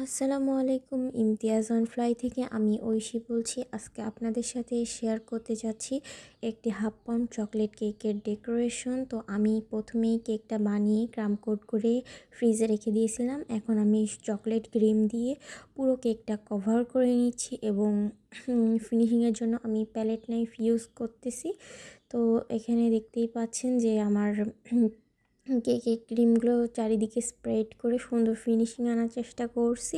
আসসালামু আলাইকুম। Imtiaz on fly থেকে আমি ঐশী বলছি। আজকে আপনাদের সাথে শেয়ার করতে যাচ্ছি একটি হাফ পাউন্ড চকলেট কেকের ডেকোরেশন। তো আমি প্রথমেই কেকটা বানিয়ে ক্রাম কোট করে ফ্রিজে রেখে দিয়েছিলাম। এখন আমি চকলেট ক্রিম দিয়ে পুরো কেকটা কভার করে নিচ্ছি এবং ফিনিশিংয়ের জন্য আমি প্যালেট নাইফ ইউজ করতেছি। তো এখানে দেখতেই পাচ্ছেন যে আমার কেকের ক্রিমগুলো চারিদিকে স্প্রেড করে সুন্দর ফিনিশিং আনার চেষ্টা করছি।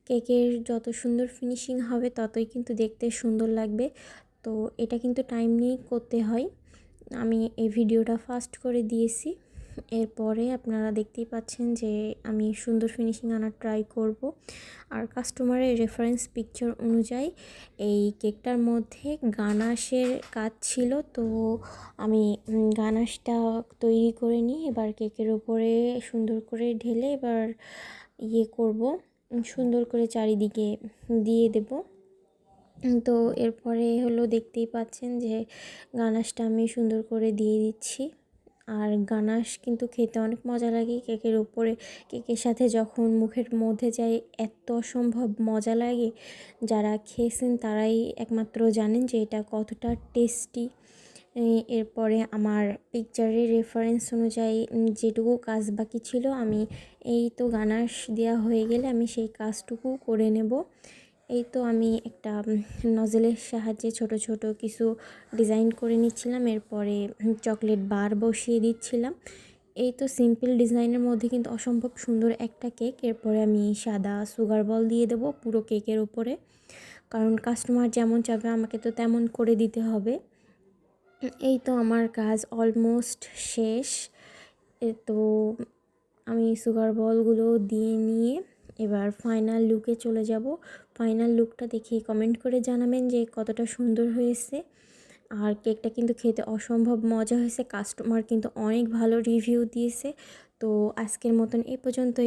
কেকের যত সুন্দর ফিনিশিং হবে ততই কিন্তু দেখতে সুন্দর লাগবে। তো এটা কিন্তু টাইম নিয়েই করতে হয়। আমি এই ভিডিওটা ফাস্ট করে দিয়েছি। এরপরে আপনারা দেখতেই পাচ্ছেন যে আমি সুন্দর ফিনিশিং আনার ট্রাই করব। আর কাস্টমারের রেফারেন্স পিকচার অনুযায়ী এই কেকটার মধ্যে গানাশের কাজ ছিল। তো আমি গানাশটা তৈরি করে নিই। এবার কেকের উপরে সুন্দর করে ঢেলে এবার করব, সুন্দর করে চারিদিকে দিয়ে দেব। তো এরপরে হলো দেখতেই পাচ্ছেন যে গানাশটা আমি সুন্দর করে দিয়ে দিচ্ছি। আর গানাশ কিন্তু খেতে অনেক মজা লাগে। কেকের উপরে কেকের সাথে যখন মুখের মধ্যে যায় এত অসম্ভব মজা লাগে। যারা খেয়েছেন তারাই একমাত্র জানেন যে এটা কতটা টেস্টি। এরপরে আমার পিকচারের রেফারেন্স অনুযায়ী যেটুকু কাজ বাকি ছিল আমি এই তো গানাশ দেওয়া হয়ে গেলে আমি সেই কাজটুকু করে নেব। এই তো আমি একটা নজলের সাহায্যে ছোট ছোট কিছু ডিজাইন করে নিচ্ছিলাম। এরপরে চকলেট বার বসিয়ে দিচ্ছিলাম। এই তো সিম্পল ডিজাইনের মধ্যে কিন্তু অসম্ভব সুন্দর একটা কেক। এরপরে আমি সাদা সুগার বল দিয়ে দেবো পুরো কেকের উপরে, কারণ কাস্টমার যেমন চাবে আমাকে তো তেমন করে দিতে হবে। এই তো আমার কাজ অলমোস্ট শেষ। তো আমি সুগার বলগুলো দিয়ে নিয়ে এবার ফাইনাল লুকে চলে যাব। ফাইনাল লুকটা দেখে কমেন্ট করে জানাবেন যে কতটা সুন্দর হয়েছে। আর কেকটা কিন্তু খেতে অসম্ভব মজা হয়েছে। কাস্টমার কিন্তু অনেক ভালো রিভিউ দিয়েছে। তো আজকের মতন এই পর্যন্তই।